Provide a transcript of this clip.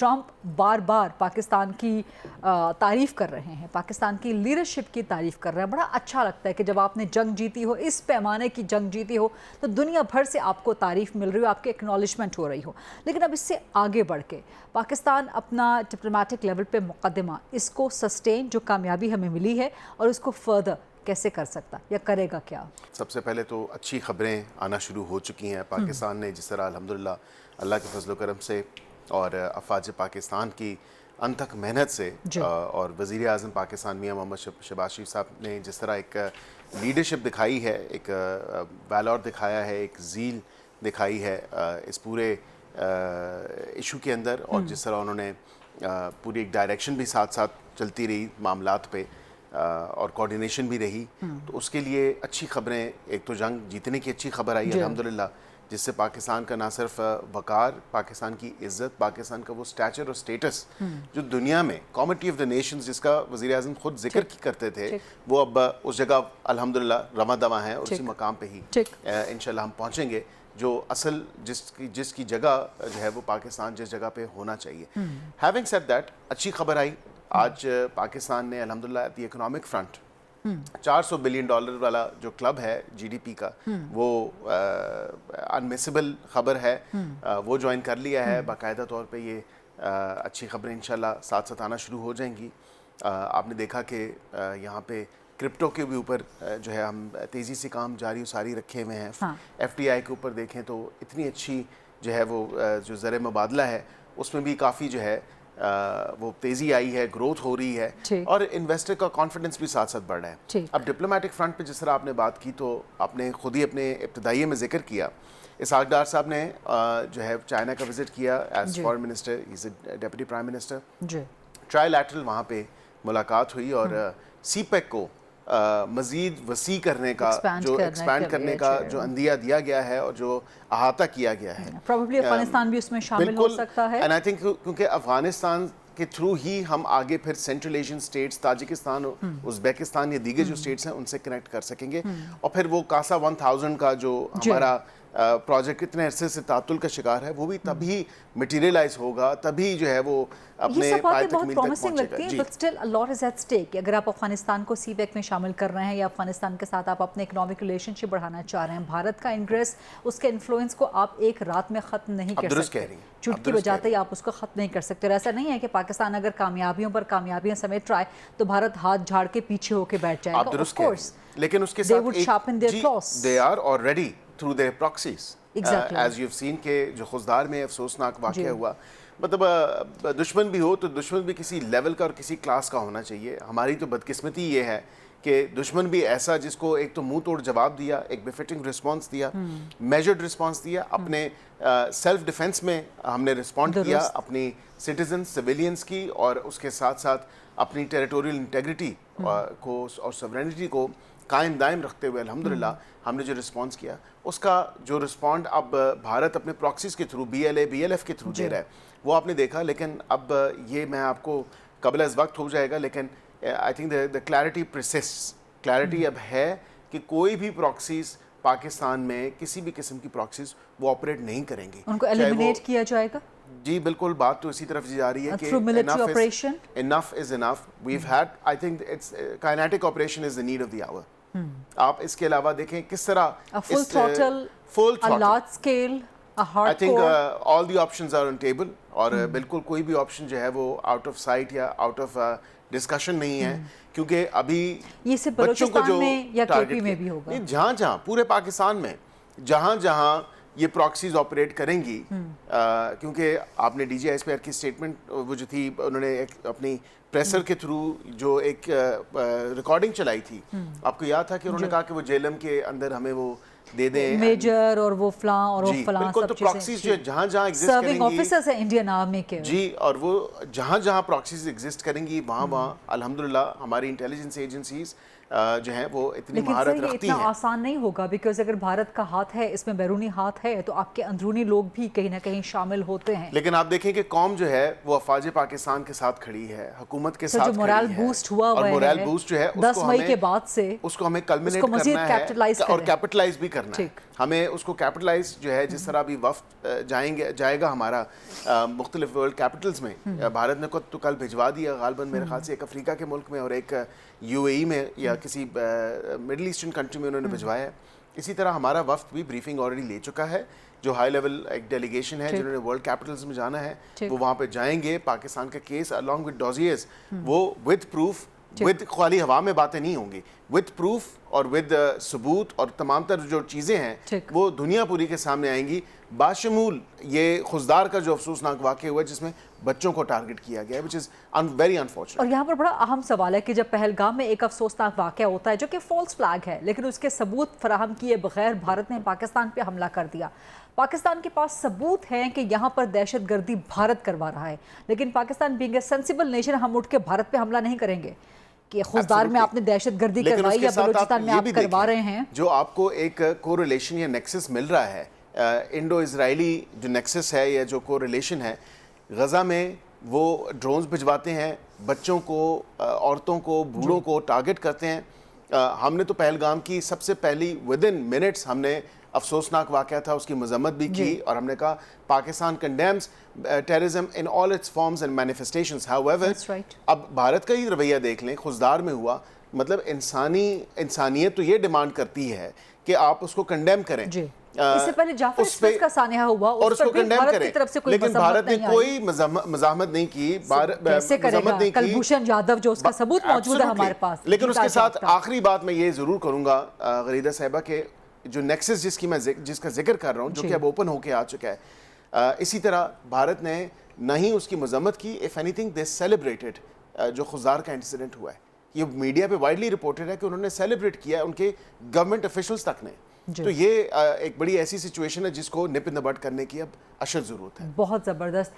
Trump بار بار پاکستان کی تعریف کر رہے ہیں, پاکستان کی لیڈرشپ کی تعریف کر رہے ہیں. بڑا اچھا لگتا ہے کہ جب آپ نے جنگ جیتی ہو, اس پیمانے کی جنگ جیتی ہو, تو دنیا بھر سے آپ کو تعریف مل رہی ہو, آپ کی ایکنالجمنٹ ہو رہی ہو. لیکن اب اس سے آگے بڑھ کے پاکستان اپنا ڈپلومیٹک لیول پہ مقدمہ, اس کو سسٹین, جو کامیابی ہمیں ملی ہے, اور اس کو فردر کیسے کر سکتا یا کرے گا کیا؟ سب سے پہلے تو اچھی خبریں آنا شروع ہو چکی ہیں. پاکستان نے جس طرح الحمدللہ اللہ کے فضل و کرم سے اور افواج پاکستان کی انتھک محنت سے اور وزیر اعظم پاکستان میاں محمد شہباز شریف صاحب نے جس طرح ایک لیڈرشپ دکھائی ہے, ایک ویلور دکھایا ہے, ایک ذیل دکھائی ہے اس پورے ایشو کے اندر, اور جس طرح انہوں نے پوری ایک ڈائریکشن بھی ساتھ ساتھ چلتی رہی معاملات پہ, اور کوارڈینیشن بھی رہی, تو اس کے لیے اچھی خبریں. ایک تو جنگ جیتنے کی اچھی خبر آئی الحمدللہ, جس سے پاکستان کا نہ صرف وقار, پاکستان کی عزت, پاکستان کا وہ سٹیچر اور سٹیٹس جو دنیا میں کامٹی آف دا نیشنز جس کا وزیر اعظم خود ذکر کرتے تھے, وہ اب اس جگہ الحمدللہ رواں دواں ہیں, اور اسی مقام پہ ہی انشاءاللہ ہم پہنچیں گے جو اصل جس کی جگہ جو ہے وہ پاکستان جس جگہ پہ ہونا چاہیے. ہیونگ سیڈ دیٹ, اچھی خبر آئی آج پاکستان نے الحمدللہ at the economic front $400 billion والا جو کلب ہے جی ڈی پی کا, وہ انمسیبل خبر ہے, وہ جوائن کر لیا ہے باقاعدہ طور پہ. یہ اچھی خبریں انشاءاللہ ساتھ ساتھ آنا شروع ہو جائیں گی. آپ نے دیکھا کہ یہاں پہ کرپٹو کے بھی اوپر جو ہے ہم تیزی سے کام جاری و ساری رکھے ہوئے ہیں. ایف ٹی آئی کے اوپر دیکھیں تو اتنی اچھی جو ہے وہ جو زر مبادلہ ہے اس میں بھی کافی جو ہے وہ تیزی آئی ہے, گروتھ ہو رہی ہے, اور انویسٹر کا کانفیڈنس بھی ساتھ ساتھ بڑھ رہا ہے. اب ڈپلومیٹک فرنٹ پہ جس طرح آپ نے بات کی, تو آپ نے خود ہی اپنے ابتدائیے میں ذکر کیا, اسحاق ڈار صاحب نے جو ہے چائنا کا وزٹ کیا as foreign minister, he is a deputy prime minister. Trilateral وہاں پہ ملاقات ہوئی, اور سی پیک کو مزید وسیع کرنے کا, جو ایکسپینڈ کرنے کا جو عندیہ دیا گیا ہے اور جو احاطہ کیا گیا ہے, پروبیبلی افغانستان بھی اس میں شامل ہو سکتا ہے. اینڈ آئی تھنک کیونکہ افغانستان کے تھرو ہی ہم آگے پھر central Asian states, Tajikistan, Uzbekistan, یا دیگر جو اسٹیٹس ہیں ان سے کنیکٹ کر سکیں گے. اور پھر وہ کاسا 1000 کا جو ہمارا پروجیکٹ اتنے عرصے سے تعطل کا شکار ہے, وہ بھی تبھی مٹیریلائز ہوگا, تبھی جو ہے وہ اپنے پائے تکمیل تک پہنچے گا. But still a lot is at stake. اگر آپ افغانستان کو سی پیک میں شامل کر رہے ہیں, یا افغانستان کے ساتھ آپ اپنے اکنامک ریلیشن شپ بڑھانا چاہ رہے ہیں, بھارت کا انٹرسٹ, اس کے انفلوئنس کو آپ ایک رات میں ختم نہیں کر سکتے, چٹکی بجاتے ہی آپ اس کو ختم نہیں کر سکتے. اور ایسا نہیں ہے کہ پاکستان اگر کامیابیوں پر کامیابیاں سمیٹ رہا ہے تو بھارت ہاتھ جھاڑ کے پیچھے ہو کے بیٹھ جائے گا. Of course, لیکن اس کے they would sharpen their claws. they are already through their proxies. As you've seen کہ جو خزدار میں افسوسناک واقعہ ہوا, مطلب دشمن بھی ہو تو دشمن بھی کسی لیول کا اور کسی کلاس کا ہونا چاہیے. ہماری تو بدقسمتی یہ ہے کہ دشمن بھی ایسا جس کو ایک تو منہ توڑ جواب دیا, ایک بفٹنگ رسپانس دیا, میجرڈ رسپانس دیا, اپنے سیلف ڈیفنس میں ہم نے رسپونڈ کیا, اپنی سٹیزن سویلینز کی, اور اس کے ساتھ ساتھ اپنی ٹیریٹوریل انٹیگریٹی کو اور سورینٹی کو قائم دائم رکھتے ہوئے الحمدللہ ہم نے جو رسپانس کیا, اس کا جو رسپونڈ اب بھارت اپنے پراکسیز کے through, B L A B L F کے تھرو دے رہا ہے, وہ آپ نے دیکھا. لیکن اب یہ میں آپ کو قبل از وقت ہو جائے گا, لیکن I think the clarity persists, clarity اب ہے کہ کوئی بھی پراکسیز پاکستان میں, کسی بھی قسم کی پراکسیز وہ آپریٹ نہیں کریں گی. ان کو ایلیمینیٹ کیا جائے گا. جی بالکل, بات تو اسی طرف جا رہی ہے کہ enough is enough. We've had, I think it's kinetic operation is the need of the hour. آپ اس کے علاوہ دیکھیں کس طرح full throttle, a large scale, a hardcore. I think all the options are on table, اور بالکل کوئی بھی آپشن جو ہے وہ آؤٹ آف سائٹ یا آؤٹ آف ڈسکشن نہیں ہے, کیونکہ ابھی یہ صرف بلوچستان میں یا کے پی میں بھی ہوگا, جہاں جہاں پورے پاکستان میں جہاں جہاں یہ پراکسیز آپریٹ کریں گی. کیونکہ آپ نے D G I S P R کی اسٹیٹمنٹ وہ جو تھی, انہوں نے اپنی پریسر کے تھرو جو ایک ریکارڈنگ چلائی تھی, آپ کو یاد تھا کہ انہوں نے کہا کہ وہ جیلم کے اندر ہمیں وہ دے دیں میجر اور وہ فلاں اور وہ فلاں بالکل. تو پراکسیز جو جہاں جہاں ایگزسٹ کریں گی, سرونگ آفیسرز ہیں انڈین آرمی کے, جی, اور وہ جہاں جہاں پراکسیز ایگزسٹ کریں گی وہاں وہاں الحمدللہ ہماری انٹیلیجنس ایجنسیز جو ہیں وہ اتنی مہارت رکھتی ہیں. لیکن اتنا آسان نہیں ہوگا, بیکاز اگر بھارت کا ہاتھ ہے اس میں, بیرونی ہاتھ ہے, تو آپ کے اندرونی لوگ بھی کہیں نہ کہیں شامل ہوتے ہیں. لیکن آپ دیکھیں کہ قوم جو ہے وہ افواج پاکستان کے ساتھ کھڑی ہے, حکومت کے ساتھ کھڑی ہے, جو مورال بوسٹ ہوا اور مورال بوسٹ جو ہے 10 مئی کے بعد سے اس کو ہمیں کلمنیٹ کرنا ہے اور کیپٹلائز بھی کرنا ہے. ہمیں اس کو کیپٹلائز جو ہے جس طرح بھی وفد جائے گا ہمارا مختلف ورلڈ کیپٹلز میں، بھارت نے تو کل بھجوا دیا غالباً میرے خیال سے ایک افریقہ کے ملک میں اور ایک UAE میں یا کسی مڈل ایسٹرن کنٹری میں انہوں نے بھجوایا ہے. اسی طرح ہمارا وفد بھی بریفنگ آلریڈی لے چکا ہے، جو ہائی لیول ایک ڈیلیگیشن ہے جنہوں نے ورلڈ کیپٹلز میں جانا ہے وہ وہاں پہ جائیں گے. پاکستان کا کیس along with dossiers وہ with proof with خالی ہوا میں باتیں نہیں ہوں گی، with proof اور with ثبوت اور تمام تر جو چیزیں ہیں وہ دنیا پوری کے سامنے آئیں گی، باشمول یہ خزدار کا جو افسوسناک واقعہ ہوا ہے جس میں بچوں کو ٹارگٹ کیا گیا ہے which is very unfortunate. اور یہاں پر بڑا اہم سوال ہے کہ جب پہلگام میں ایک افسوسناک واقعہ ہوتا ہے جو کہ فالس فلیگ ہے لیکن اس کے ثبوت فراہم کیے بغیر بھارت نے پاکستان پہ حملہ کر دیا. پاکستان کے پاس ثبوت ہیں کہ یہاں پر دہشت گردی بھارت کروا رہا ہے، لیکن Pakistan being a sensible nation ہم اٹھ کے بھارت پہ حملہ نہیں کریں گے کہ خزدار میں آپ نے دہشت گردی کروائی یا بلوچستان میں آپ کروا رہے ہیں. جو آپ کو ایک کو ریلیشن یا نیکسس مل رہا ہے، انڈو اسرائیلی جو نیکسس ہے یا جو کو ریلیشن ہے، غزہ میں وہ ڈرونز بھجواتے ہیں، بچوں کو، عورتوں کو، بوڑھوں کو ٹارگٹ کرتے ہیں. ہم نے تو پہلگام کی سب سے پہلی ودن منٹس ہم نے افسوسناک واقعہ تھا اس کی مذمت بھی کی اور ہم نے کہا Pakistan condemns terrorism in all its forms and manifestations. however اب بھارت کا ہی رویہ دیکھ لیں، خزدار میں ہوا، مطلب انسانیت تو یہ ڈیمانڈ کرتی ہے کہ آپ اس کو کنڈیم کریں. اس سے پہلے جعفر ایکسپریس کا سانحہ ہوا اور اس کو کنڈیم کریں، لیکن بھارت نے کوئی مزاحمت نہیں کی. کیسے کرے گا کلبھوشن یادو جو اس کا ثبوت موجود ہے ہمارے پاس. لیکن اس کے ساتھ آخری بات میں یہ ضرور کروں گا غریدہ صاحبہ کہ جو نیکسس جس کا ذکر کر رہا ہوں جو کہ اب اوپن ہو کے آ چکا ہے، اسی طرح بھارت نے نہ ہی اس کی مذمت کی، if anything they celebrated جو خزدار کا انسیڈنٹ ہوا ہے. یہ میڈیا پہ وائڈلی رپورٹڈ ہے کہ انہوں نے سیلیبریٹ کیا ان کے گورنمنٹ افیشلز تک نے. تو یہ ایک بڑی ایسی سچویشن ہے جس کو نپ ان دی بڈ کرنے کی اب اشد ضرورت ہے. بہت زبردست.